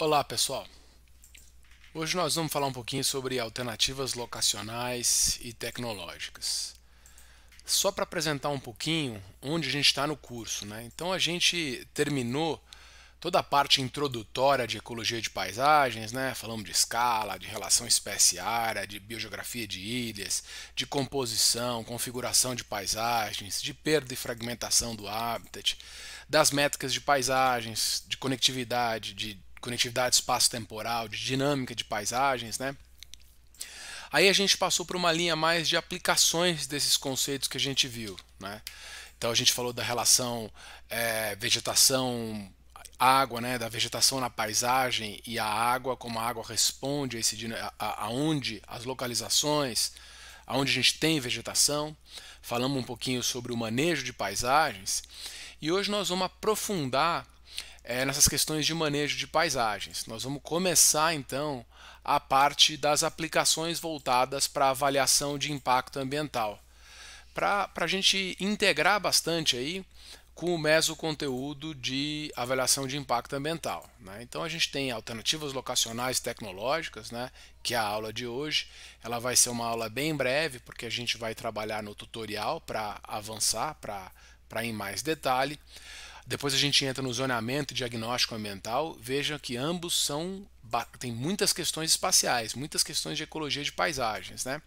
Olá, pessoal. Hoje nós vamos falar um pouquinho sobre alternativas locacionais e tecnológicas. Só para apresentar um pouquinho onde a gente está no curso, né? Então a gente terminou toda a parte introdutória de ecologia de paisagens, né? Falamos de escala, de relação espécie-área, de biogeografia de ilhas, de composição, configuração de paisagens, de perda e fragmentação do habitat, das métricas de paisagens, de conectividade espaço-temporal, de dinâmica de paisagens, né? Aí a gente passou por uma linha mais de aplicações desses conceitos que a gente viu, né? Então a gente falou da relação vegetação água, né, da vegetação na paisagem e a água, como a água responde a esse aonde as localizações, aonde a gente tem vegetação. Falamos um pouquinho sobre o manejo de paisagens e hoje nós vamos aprofundar nessas questões de manejo de paisagens. Nós vamos começar então a parte das aplicações voltadas para a avaliação de impacto ambiental, para a gente integrar bastante aí com o mesoconteúdo de avaliação de impacto ambiental, né? Então a gente tem alternativas locacionais tecnológicas, né, que é a aula de hoje. Ela vai ser uma aula bem breve, porque a gente vai trabalhar no tutorial para avançar, para ir em mais detalhe. Depois a gente entra no zoneamento e diagnóstico ambiental. Veja que ambos têm muitas questões espaciais, muitas questões de ecologia de paisagens, né?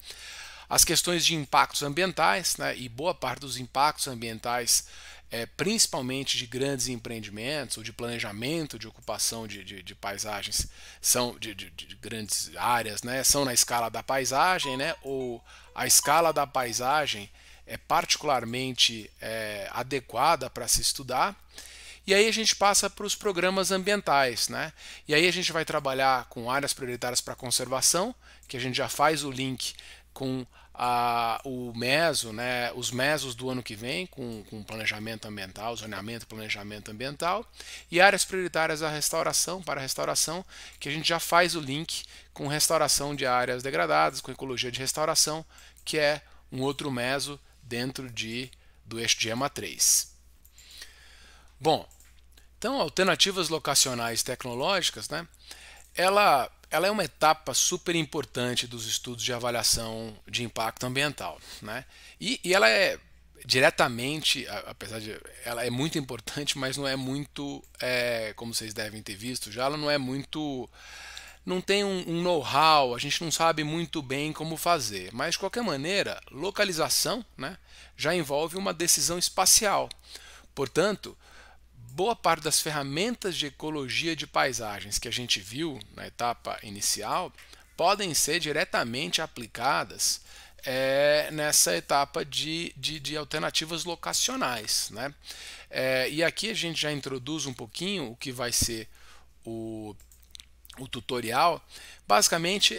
As questões de impactos ambientais, né, e boa parte dos impactos ambientais, principalmente de grandes empreendimentos ou de planejamento de ocupação de paisagens, são de grandes áreas, né, são na escala da paisagem, né, ou a escala da paisagem é particularmente adequada para se estudar. E aí a gente passa para os programas ambientais, né? E aí a gente vai trabalhar com áreas prioritárias para conservação, que a gente já faz o link com o MESO, né? Os MESOs do ano que vem, com planejamento ambiental, zoneamento e planejamento ambiental, e áreas prioritárias da restauração, para restauração, que a gente já faz o link com restauração de áreas degradadas, com ecologia de restauração, que é um outro MESO dentro do eixo de EMA 3. Bom, então alternativas locacionais tecnológicas, né? Ela é uma etapa super importante dos estudos de avaliação de impacto ambiental, né? E ela é diretamente, apesar de ela é muito importante, mas não é muito, como vocês devem ter visto já, ela não é muito, não tem um know-how, a gente não sabe muito bem como fazer. Mas de qualquer maneira, localização, né, já envolve uma decisão espacial. Portanto, boa parte das ferramentas de ecologia de paisagens que a gente viu na etapa inicial podem ser diretamente aplicadas nessa etapa de alternativas locacionais, né? E aqui a gente já introduz um pouquinho o que vai ser o, o tutorial. Basicamente,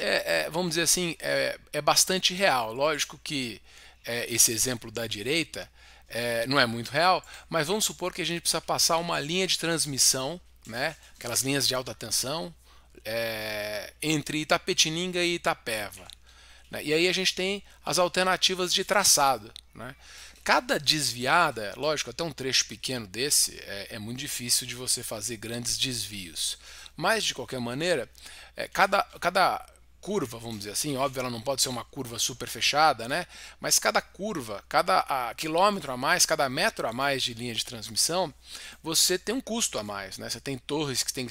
vamos dizer assim, é bastante real. Lógico que esse exemplo da direita não é muito real, mas vamos supor que a gente precisa passar uma linha de transmissão, né, aquelas linhas de alta tensão, entre Itapetininga e Itapeva, né, e aí a gente tem as alternativas de traçado, né. Cada desviada, lógico, até um trecho pequeno desse é muito difícil de você fazer grandes desvios, mas de qualquer maneira, cada curva, vamos dizer assim, óbvio, ela não pode ser uma curva super fechada, né? Mas cada curva, cada quilômetro a mais, cada metro a mais de linha de transmissão, você tem um custo a mais, né? Você tem torres que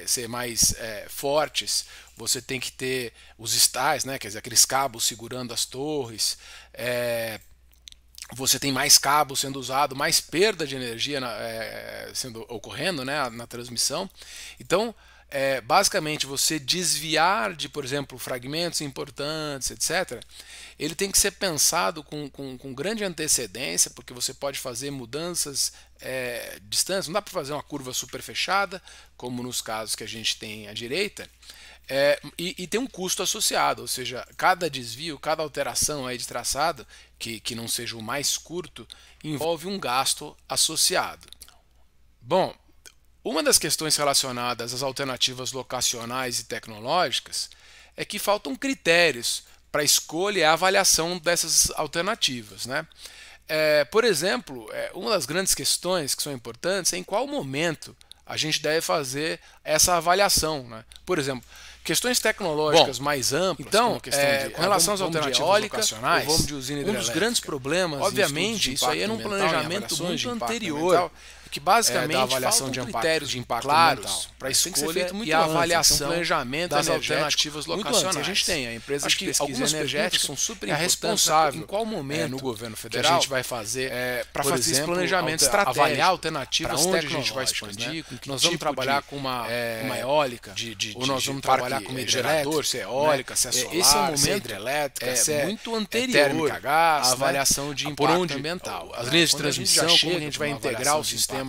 ser mais fortes, você tem que ter os stais, né? Quer dizer, aqueles cabos segurando as torres. Você tem mais cabos sendo usado, mais perda de energia ocorrendo, né, na transmissão. Então, basicamente, você desviar de, por exemplo, fragmentos importantes, etc., ele tem que ser pensado com grande antecedência, porque você pode fazer mudanças distantes. Não dá para fazer uma curva super fechada, como nos casos que a gente tem à direita, e tem um custo associado, ou seja, cada desvio, cada alteração aí de traçado, que não seja o mais curto, envolve um gasto associado. Bom, uma das questões relacionadas às alternativas locacionais e tecnológicas é que faltam critérios para a escolha e a avaliação dessas alternativas, né? Por exemplo, uma das grandes questões que são importantes é em qual momento a gente deve fazer essa avaliação, né? Por exemplo, questões tecnológicas mais amplas, então, com relação às alternativas locacionais, vamos de usina um dos grandes problemas, obviamente, isso aí é num planejamento muito anterior, que basicamente da avaliação de critérios de impacto claros para escolha e a avaliação planejamento das energético alternativas muito locacionais. antes. A gente tem a empresa de pesquisa algumas energética são super responsável em qual momento no governo federal que a gente vai fazer para fazer esse planejamento estratégico, avaliar alternativas onde tecnológicas, a gente vai expandir, né? com que Nós vamos tipo trabalhar de, com uma eólica, ou nós vamos trabalhar com uma gerador, se é eólica, se é solar, esse é um se é momento hidrelétrica, se é muito anterior térmica a gás, à avaliação de por impacto onde ambiental. as As linhas linhas de de transmissão, transmissão, como como a gente vai integrar o sistema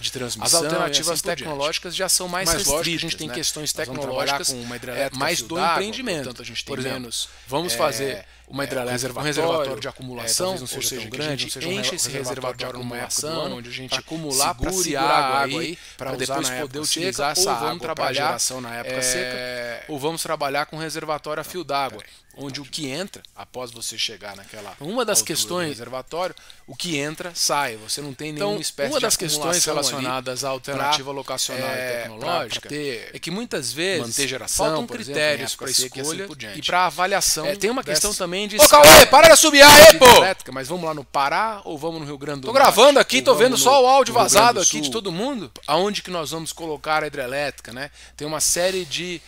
de transmissão, as alternativas e assim por tecnológicas já são mais lógico, a restritas, gente tem né? questões Nós vamos trabalhar tecnológicas com uma hidrelétrica mais fio do d'água, empreendimento. portanto a gente tem Por exemplo, menos, vamos fazer uma hidrelétrica, um reservatório de acumulação, talvez não ou seja seja, tão grande, não seja enche esse reservatório numa época do ano, onde a gente para acumular, para segure segurar a a água aí, para depois usar na poder época utilizar seca, essa ou água vamos para trabalhar geração na época seca, ou vamos trabalhar com reservatório a fio d'água, onde o que entra, após você chegar naquela uma das altura questões do reservatório, o que entra sai, você não tem Então, nenhuma espécie uma de das questões acumulação relacionadas à alternativa locacional e tecnológica é que muitas vezes manter geração, faltam por exemplo, critérios em época para seca e assim escolha por diante. e para avaliação. Tem uma questão também de Ô, Cauê, para de assobiar aí, pô! Mas vamos lá no Pará ou vamos no Rio Grande do Tô Norte? gravando aqui, Ou tô vamos vendo só o áudio no Rio Grande vazado do aqui de Sul? todo mundo. Aonde que nós vamos colocar a hidrelétrica, né? Tem uma série de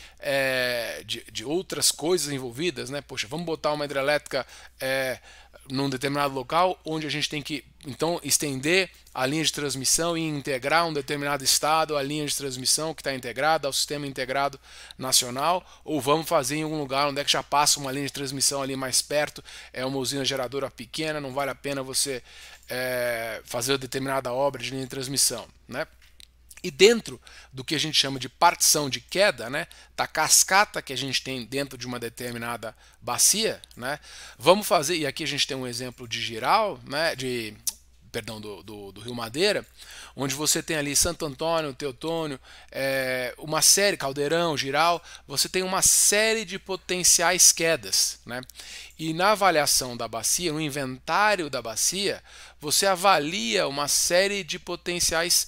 outras coisas envolvidas, né? Poxa, vamos botar uma hidrelétrica num determinado local, onde a gente tem que, então, estender a linha de transmissão e integrar um determinado estado a linha de transmissão que está integrada ao sistema integrado nacional, ou vamos fazer em algum lugar onde é que já passa uma linha de transmissão ali mais perto, é uma usina geradora pequena, não vale a pena você fazer determinada obra de linha de transmissão, né? E dentro do que a gente chama de partição de queda, né, da cascata que a gente tem dentro de uma determinada bacia, né, vamos fazer, e aqui a gente tem um exemplo de Giral, né, do Rio Madeira, onde você tem ali Santo Antônio, Teotônio, uma série, Caldeirão, Giral, você tem uma série de potenciais quedas, né? E na avaliação da bacia, no inventário da bacia, você avalia uma série de potenciais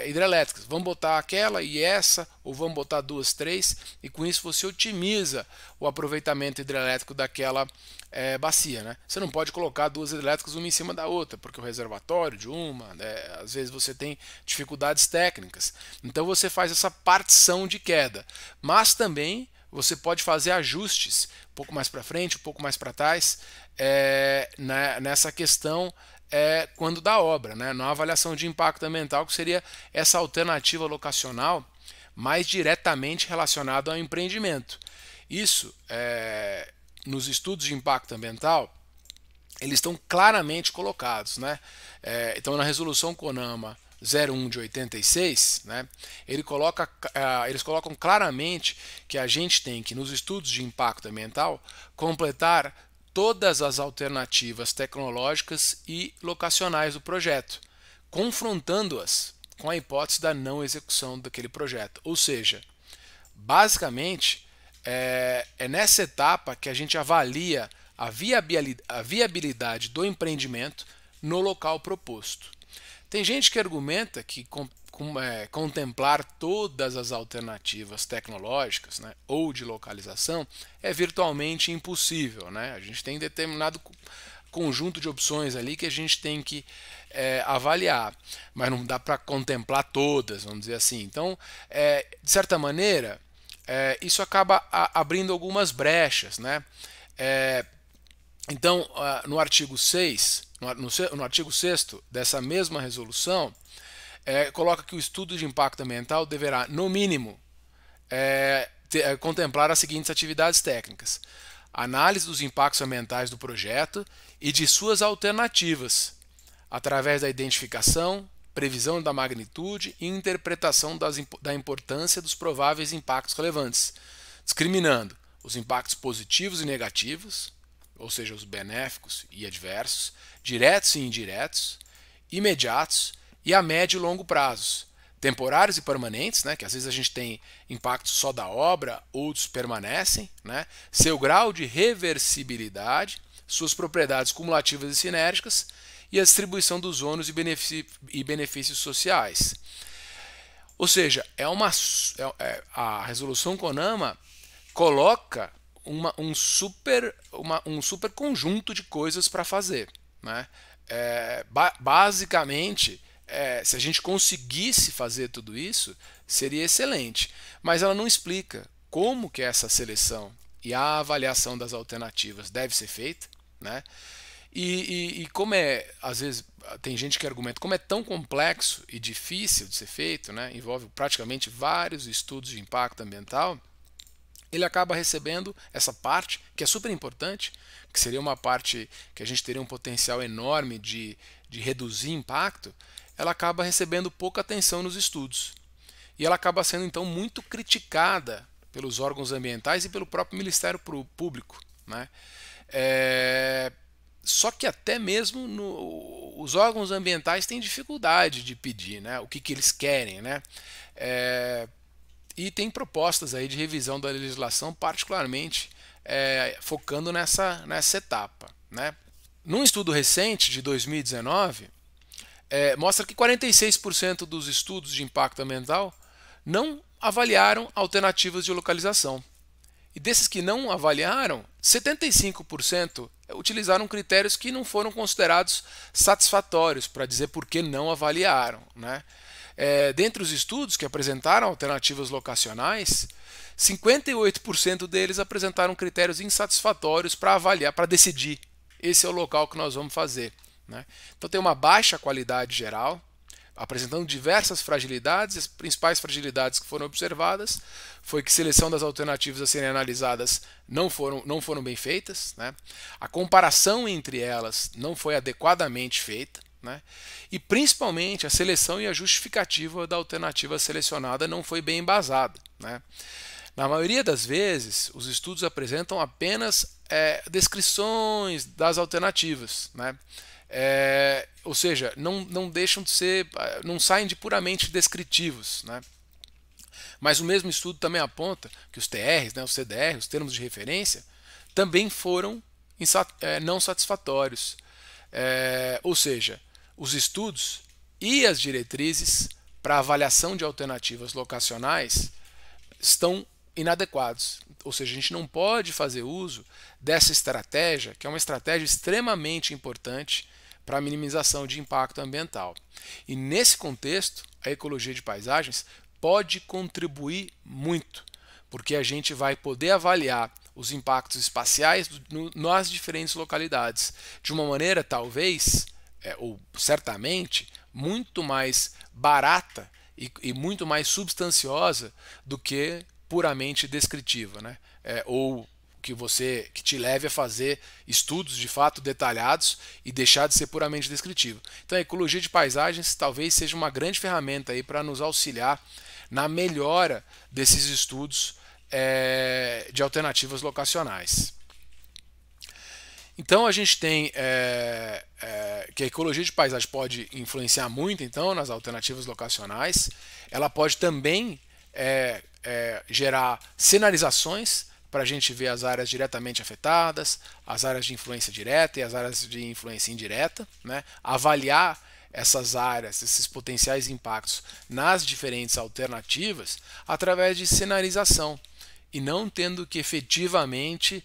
hidrelétricas. Vamos botar aquela e essa, ou vamos botar duas, três, e com isso você otimiza o aproveitamento hidrelétrico daquela bacia, né? Você não pode colocar duas hidrelétricas uma em cima da outra, porque o reservatório de uma, às vezes você tem dificuldades técnicas. Então você faz essa partição de queda, mas também você pode fazer ajustes um pouco mais para frente, um pouco mais para trás, nessa questão quando da obra, né? Na avaliação de impacto ambiental, que seria essa alternativa locacional mais diretamente relacionada ao empreendimento. Isso, nos estudos de impacto ambiental, eles estão claramente colocados, né? Então, na resolução CONAMA 01 de 86, né, eles colocam claramente que a gente tem que, nos estudos de impacto ambiental, completar todas as alternativas tecnológicas e locacionais do projeto, confrontando-as com a hipótese da não execução daquele projeto. Ou seja, basicamente, é nessa etapa que a gente avalia a viabilidade do empreendimento no local proposto. Tem gente que argumenta que contemplar todas as alternativas tecnológicas, né, ou de localização é virtualmente impossível, né? A gente tem determinado conjunto de opções ali que a gente tem que avaliar, mas não dá para contemplar todas, vamos dizer assim. Então, de certa maneira, isso acaba abrindo algumas brechas, né? Então, no artigo 6, no artigo 6º dessa mesma resolução, coloca que o estudo de impacto ambiental deverá, no mínimo, contemplar as seguintes atividades técnicas: análise dos impactos ambientais do projeto e de suas alternativas, através da identificação, previsão da magnitude e interpretação da importância dos prováveis impactos relevantes, discriminando os impactos positivos e negativos, ou seja, os benéficos e adversos, diretos e indiretos, imediatos e a médio e longo prazos, temporários e permanentes, né, que às vezes a gente tem impactos só da obra, outros permanecem, né, seu grau de reversibilidade, suas propriedades cumulativas e sinérgicas e a distribuição dos ônus e benefícios sociais. Ou seja, a resolução CONAMA coloca um super conjunto de coisas para fazer, né? Basicamente, se a gente conseguisse fazer tudo isso, seria excelente. Mas ela não explica como que essa seleção e a avaliação das alternativas deve ser feita, né? E como às vezes tem gente que argumenta, como é tão complexo e difícil de ser feito, né? Envolve praticamente vários estudos de impacto ambiental, ele acaba recebendo essa parte, que é super importante, que seria uma parte que a gente teria um potencial enorme de reduzir impacto, ela acaba recebendo pouca atenção nos estudos. E ela acaba sendo então muito criticada pelos órgãos ambientais e pelo próprio Ministério Público, né? Só que até mesmo os órgãos ambientais têm dificuldade de pedir, né, o que eles querem, né? E tem propostas aí de revisão da legislação, particularmente focando nessa etapa, né? Num estudo recente de 2019, mostra que 46% dos estudos de impacto ambiental não avaliaram alternativas de localização. E desses que não avaliaram, 75% utilizaram critérios que não foram considerados satisfatórios, para dizer por que não avaliaram, né? Dentre os estudos que apresentaram alternativas locacionais, 58% deles apresentaram critérios insatisfatórios para avaliar, para decidir, esse é o local que nós vamos fazer, né? Então tem uma baixa qualidade geral, apresentando diversas fragilidades. As principais fragilidades que foram observadas foi que a seleção das alternativas a serem analisadas não foram bem feitas, né? A comparação entre elas não foi adequadamente feita, né? E principalmente a seleção e a justificativa da alternativa selecionada não foi bem embasada, né? Na maioria das vezes, os estudos apresentam apenas descrições das alternativas, né? Ou seja, não deixam de ser, não saem de puramente descritivos, né? Mas o mesmo estudo também aponta que os TRs, né, os CDR, os termos de referência, também foram não satisfatórios. Ou seja, os estudos e as diretrizes para avaliação de alternativas locacionais estão inadequados. Ou seja, a gente não pode fazer uso dessa estratégia, que é uma estratégia extremamente importante para a minimização de impacto ambiental. E nesse contexto, a ecologia de paisagens pode contribuir muito, porque a gente vai poder avaliar os impactos espaciais nas diferentes localidades de uma maneira talvez, ou certamente, muito mais barata e muito mais substanciosa do que puramente descritiva, né? Ou que te leve a fazer estudos de fato detalhados e deixar de ser puramente descritivo. Então a ecologia de paisagens talvez seja uma grande ferramenta aí para nos auxiliar na melhora desses estudos de alternativas locacionais. Então a gente tem que a ecologia de paisagem pode influenciar muito então nas alternativas locacionais. Ela pode também gerar sinalizações para a gente ver as áreas diretamente afetadas, as áreas de influência direta e as áreas de influência indireta, né? Avaliar essas áreas, esses potenciais impactos nas diferentes alternativas através de sinalização e não tendo que efetivamente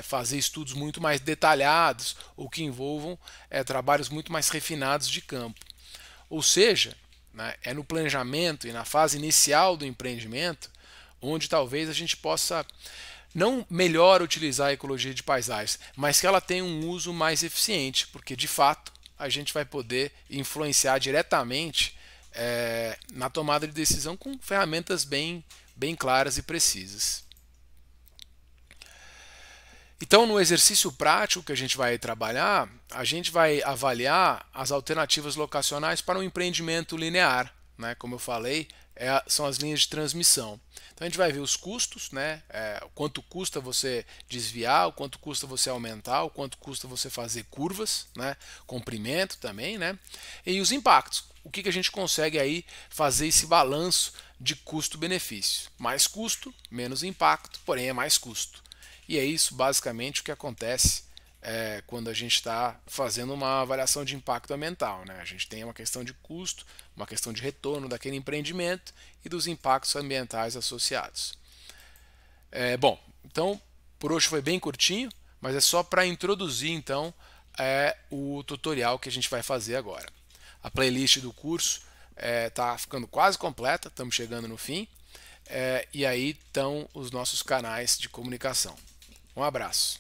fazer estudos muito mais detalhados ou que envolvam trabalhos muito mais refinados de campo. Ou seja, né, é no planejamento e na fase inicial do empreendimento onde talvez a gente possa não melhor utilizar a ecologia de paisagens, mas que ela tenha um uso mais eficiente, porque de fato a gente vai poder influenciar diretamente na tomada de decisão com ferramentas bem claras e precisas. Então, no exercício prático que a gente vai trabalhar, a gente vai avaliar as alternativas locacionais para um empreendimento linear, né? Como eu falei, são as linhas de transmissão. Então a gente vai ver os custos, né? O quanto custa você desviar, o quanto custa você aumentar, o quanto custa você fazer curvas, né? Comprimento também, né? E os impactos. O que a gente consegue aí fazer esse balanço de custo-benefício? Mais custo, menos impacto, porém é mais custo. E é isso basicamente o que acontece quando a gente está fazendo uma avaliação de impacto ambiental, né? A gente tem uma questão de custo, uma questão de retorno daquele empreendimento e dos impactos ambientais associados. Bom, então por hoje foi bem curtinho, mas é só para introduzir então o tutorial que a gente vai fazer agora. A playlist do curso está ficando quase completa, estamos chegando no fim, e aí estão os nossos canais de comunicação. Um abraço.